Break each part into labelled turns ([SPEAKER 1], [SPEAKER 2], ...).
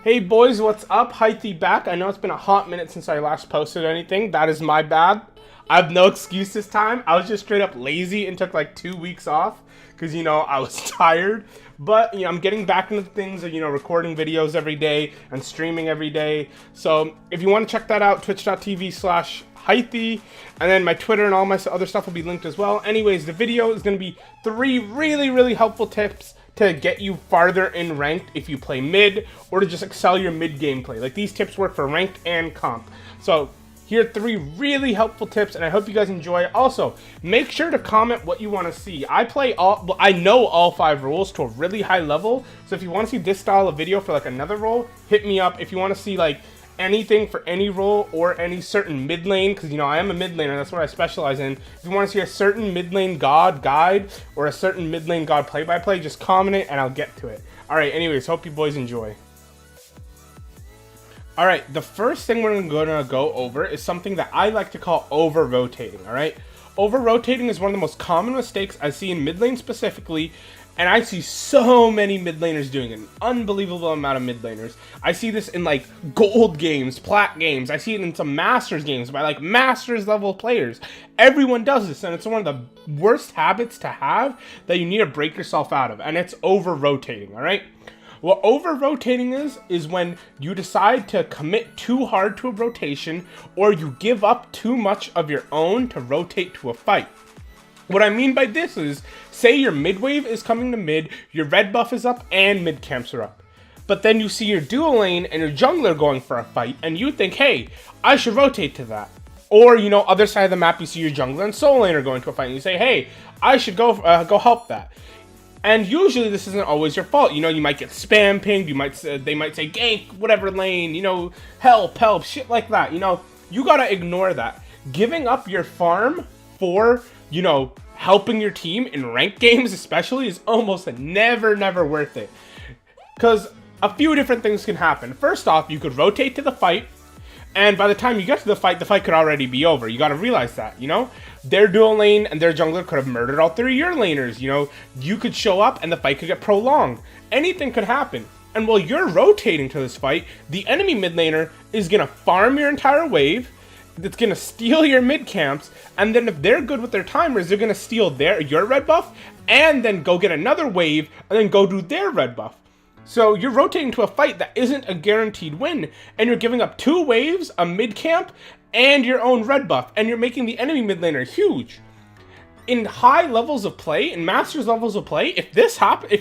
[SPEAKER 1] Hey boys, what's up? Haithi back. I know it's been a hot minute since I last posted anything. That is my bad. I have no excuse this time. I was just straight up lazy and took like 2 weeks off because, I was tired. But, I'm getting back into things of, recording videos every day and streaming every day. So if you want to check that out, twitch.tv/Haithi, and then my Twitter and all my other stuff will be linked as well. Anyways, the video is going to be 3 really helpful tips to get you farther in ranked if you play mid, or to just excel your mid gameplay. Like, these tips work for ranked and comp. So here are 3 really helpful tips, and I hope you guys enjoy. Also, make sure to comment what you want to see. I know all 5 roles to a really high level, so if you want to see this style of video for like another role, hit me up. If you want to see like anything for any role or any certain mid lane, because I am a mid laner, that's what I specialize in. If you want to see a certain mid lane god guide or a certain mid lane god play-by-play, just comment it and I'll get to it. Alright, anyways, hope you boys enjoy. Alright, the first thing we're gonna go over is something that I like to call over-rotating, alright? Over-rotating is one of the most common mistakes I see in mid lane specifically, and I see so many mid laners doing it, an unbelievable amount of mid laners. I see this in like gold games, plat games. I see it in some masters games by like masters level players. Everyone does this, and it's one of the worst habits to have that you need to break yourself out of, and it's over rotating, all right? What over rotating is when you decide to commit too hard to a rotation, or you give up too much of your own to rotate to a fight. What I mean by this is, say your mid wave is coming to mid, your red buff is up, and mid camps are up. But then you see your dual lane and your jungler going for a fight, and you think, hey, I should rotate to that. Or, other side of the map, you see your jungler and soul laner going to a fight, and you say, hey, I should go help that. And usually this isn't always your fault. You might get spam pinged, they might say gank, whatever lane, help, shit like that. You gotta ignore that. Giving up your farm for, helping your team in ranked games especially is almost never worth it. Because a few different things can happen. First off, you could rotate to the fight, and by the time you get to the fight could already be over. You gotta realize that, Their dual lane and their jungler could have murdered all 3 of your laners, You could show up and the fight could get prolonged. Anything could happen. And while you're rotating to this fight, the enemy mid laner is gonna farm your entire wave, that's gonna steal your mid camps, and then if they're good with their timers, they're gonna steal your red buff, and then go get another wave, and then go do their red buff. So you're rotating to a fight that isn't a guaranteed win, and you're giving up 2 waves, a mid camp, and your own red buff, and you're making the enemy mid laner huge. In high levels of play, in masters levels of play, if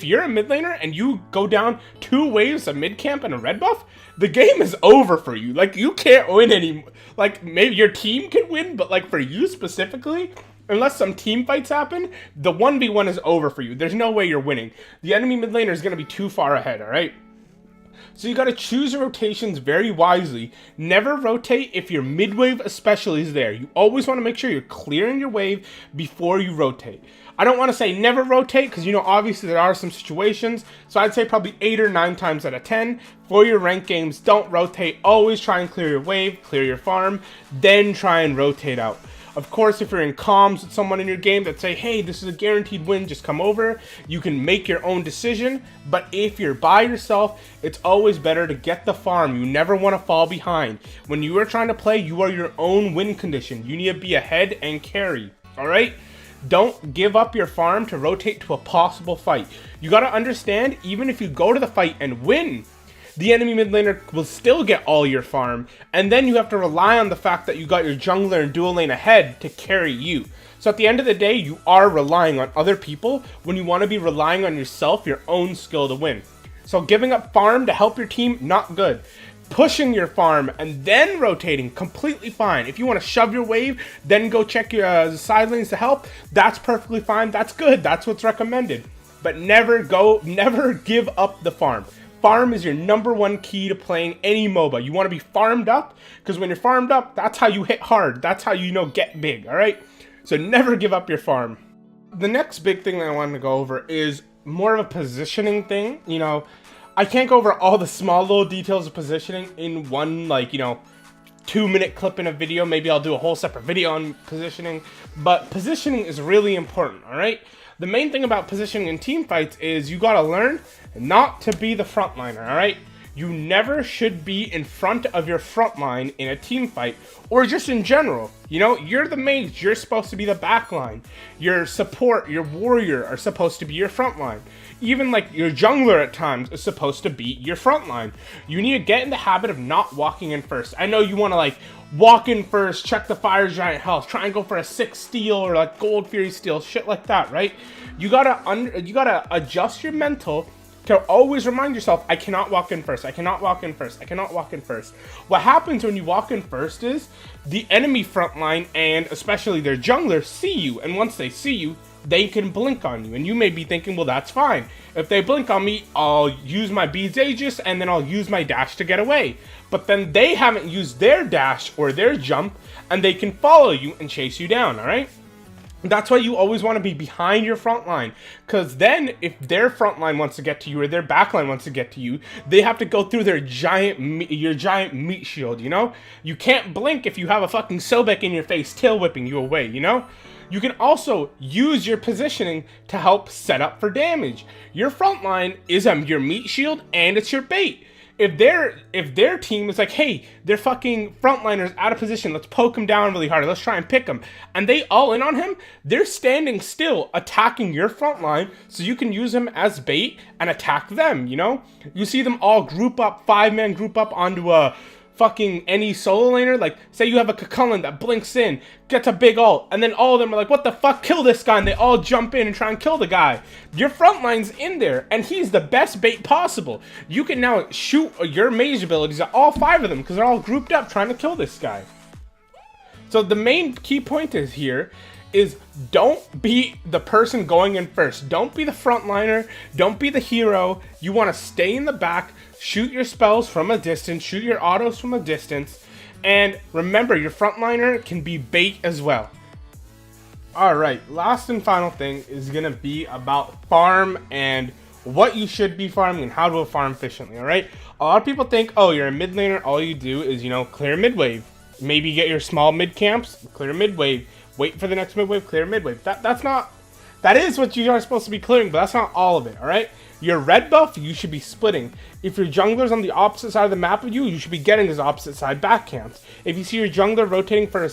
[SPEAKER 1] you're a mid laner and you go down 2 waves, a mid camp, and a red buff, the game is over for you. Like, you can't win anymore. Like, maybe your team can win, but like for you specifically, unless some team fights happen, the 1v1 is over for you. There's no way you're winning. The enemy mid laner is going to be too far ahead, alright? So you got to choose your rotations very wisely. Never rotate if your mid wave especially is there. You always want to make sure you're clearing your wave before you rotate. I don't want to say never rotate because, obviously there are some situations. So I'd say probably 8 or 9 times out of 10 for your ranked games, don't rotate. Always try and clear your wave, clear your farm, then try and rotate out. Of course, if you're in comms with someone in your game that say, hey, this is a guaranteed win, just come over, you can make your own decision. But if you're by yourself, it's always better to get the farm. You never want to fall behind. When you are trying to play, you are your own win condition. You need to be ahead and carry, all right? Don't give up your farm to rotate to a possible fight. You got to understand, even if you go to the fight and win, the enemy mid laner will still get all your farm, and then you have to rely on the fact that you got your jungler and dual lane ahead to carry you. So at the end of the day, you are relying on other people when you want to be relying on yourself, your own skill to win. So giving up farm to help your team, not good. Pushing your farm and then rotating, completely fine. If you want to shove your wave, then go check your side lanes to help, that's perfectly fine. That's good. That's what's recommended. But never give up the farm. Farm is your #1 key to playing any MOBA. You want to be farmed up, because when you're farmed up, that's how you hit hard. That's how get big, alright? So never give up your farm. The next big thing that I wanted to go over is more of a positioning thing. I can't go over all the small little details of positioning in one, 2-minute clip in a video. Maybe I'll do a whole separate video on positioning. But positioning is really important, alright? The main thing about positioning in team fights is you gotta learn not to be the frontliner, alright? You never should be in front of your front line in a team fight, or just in general. You know, you're the mage, you're supposed to be the back line. Your support, your warrior are supposed to be your front line. Even like your jungler at times is supposed to be your front line. You need to get in the habit of not walking in first. I know you want to like walk in first, check the fire giant health, try and go for a 6 steal or like gold fury steal, shit like that, right? You gotta adjust your mental to always remind yourself, I cannot walk in first, I cannot walk in first, I cannot walk in first. What happens when you walk in first is the enemy front line and especially their jungler see you, and once they see you, they can blink on you, and you may be thinking, well, that's fine. If they blink on me, I'll use my Beads Aegis, and then I'll use my dash to get away. But then they haven't used their dash or their jump, and they can follow you and chase you down, alright? That's why you always want to be behind your front line, because then if their front line wants to get to you or their back line wants to get to you, they have to go through their your giant meat shield, you know? You can't blink if you have a fucking Sobek in your face tail whipping you away, you know? You can also use your positioning to help set up for damage. Your front line is your meat shield and it's your bait. If their team is like, hey, their fucking frontliner's out of position, let's poke him down really hard, let's try and pick him, and they all in on him, they're standing still attacking your front line so you can use him as bait and attack them, you know? You see them all group up, 5-man group up onto a fucking any solo laner, like say you have a Kakullan that blinks in, gets a big ult, and then all of them are like, what the fuck, kill this guy, and they all jump in and try and kill the guy. Your front line's in there, and he's the best bait possible. You can now shoot your mage abilities at all 5 of them, because they're all grouped up trying to kill this guy. So the main key point is here is don't be the person going in first. Don't be the frontliner. Don't be the hero. You want to stay in the back, shoot your spells from a distance, shoot your autos from a distance, and remember, your frontliner can be bait as well. Alright, last and final thing is going to be about farm and what you should be farming and how to farm efficiently, alright? A lot of people think, oh, you're a mid laner, all you do is, you know, clear mid wave. Maybe get your small mid camps, clear mid wave. Wait for the next mid wave, clear mid wave. That is what you are supposed to be clearing, but that's not all of it, alright? Your red buff, you should be splitting. If your jungler's on the opposite side of the map of you, you should be getting his opposite side back camps. If you see your jungler rotating to a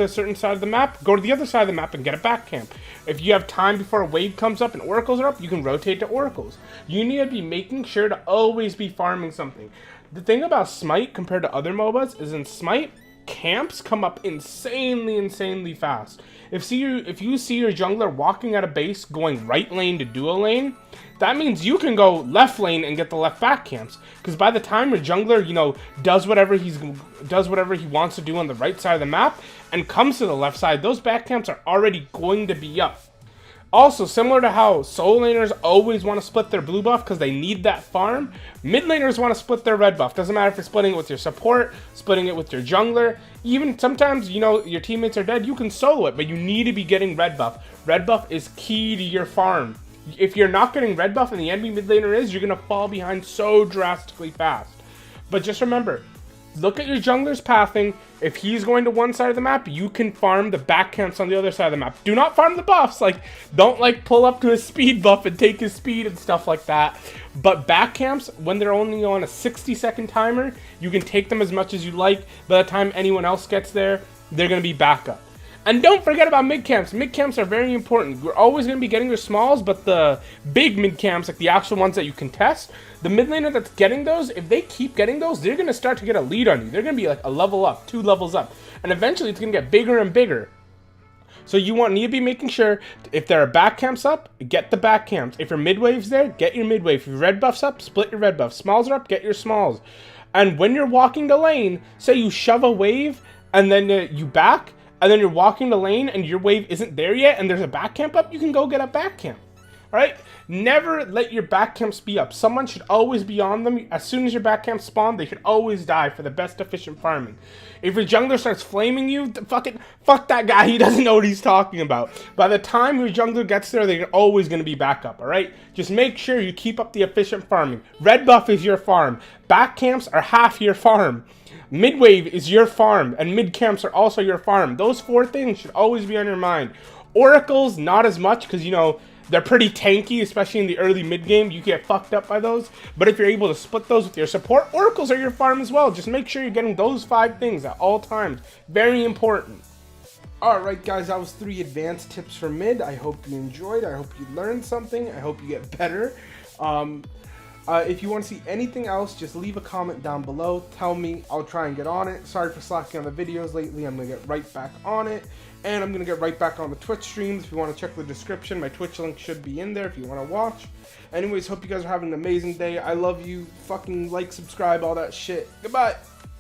[SPEAKER 1] certain side of the map, go to the other side of the map and get a back camp. If you have time before a wave comes up and oracles are up, you can rotate to oracles. You need to be making sure to always be farming something. The thing about Smite compared to other MOBAs is in Smite, camps come up insanely fast. If you see your jungler walking out of base going right lane to duo lane, that means you can go left lane and get the left back camps, because by the time your jungler, you know, does whatever he wants to do on the right side of the map and comes to the left side, those back camps are already going to be up. Also, similar to how solo laners always want to split their blue buff because they need that farm, mid laners want to split their red buff. Doesn't matter if you're splitting it with your support, splitting it with your jungler. Even sometimes, you know, your teammates are dead, you can solo it, but you need to be getting red buff. Red buff is key to your farm. If you're not getting red buff and the enemy mid laner is, you're going to fall behind so drastically fast. But just remember, look at your jungler's pathing. If he's going to one side of the map, you can farm the back camps on the other side of the map. Do not farm the buffs. Like, don't like pull up to his speed buff and take his speed and stuff like that. But back camps, when they're only on a 60-second timer, you can take them as much as you like. By the time anyone else gets there, they're going to be back up. And don't forget about mid camps. Mid camps are very important. We're always going to be getting your smalls, but the big mid camps, like the actual ones that you can test, the mid laner that's getting those, if they keep getting those, they're going to start to get a lead on you. They're going to be like a level up, 2 levels up. And eventually it's going to get bigger and bigger. So you need to be making sure, if there are back camps up, get the back camps. If your mid wave's there, get your mid wave. If your red buff's up, split your red buff. Smalls are up, get your smalls. And when you're walking the lane, say you shove a wave and then you back, and then you're walking the lane and your wave isn't there yet and there's a back camp up, you can go get a back camp. Alright? Never let your back camps be up. Someone should always be on them. As soon as your back camps spawn, they should always die for the best efficient farming. If your jungler starts flaming you, fuck that guy. He doesn't know what he's talking about. By the time your jungler gets there, they're always going to be back up, alright? Just make sure you keep up the efficient farming. Red buff is your farm. Back camps are half your farm. Mid wave is your farm, and mid camps are also your farm. Those 4 things should always be on your mind. Oracles, not as much, because, you know, They're pretty tanky, especially in the early mid game. You get fucked up by those. But if you're able to split those with your support, oracles are your farm as well. Just make sure you're getting those 5 things at all times. Very important. Alright guys, that was 3 advanced tips for mid. I hope you enjoyed. I hope you learned something. I hope you get better. If you want to see anything else, just leave a comment down below. Tell me. I'll try and get on it. Sorry for slacking on the videos lately. I'm going to get right back on it. And I'm going to get right back on the Twitch streams. If you want to check the description, my Twitch link should be in there if you want to watch. Anyways, hope you guys are having an amazing day. I love you. Fucking like, subscribe, all that shit. Goodbye.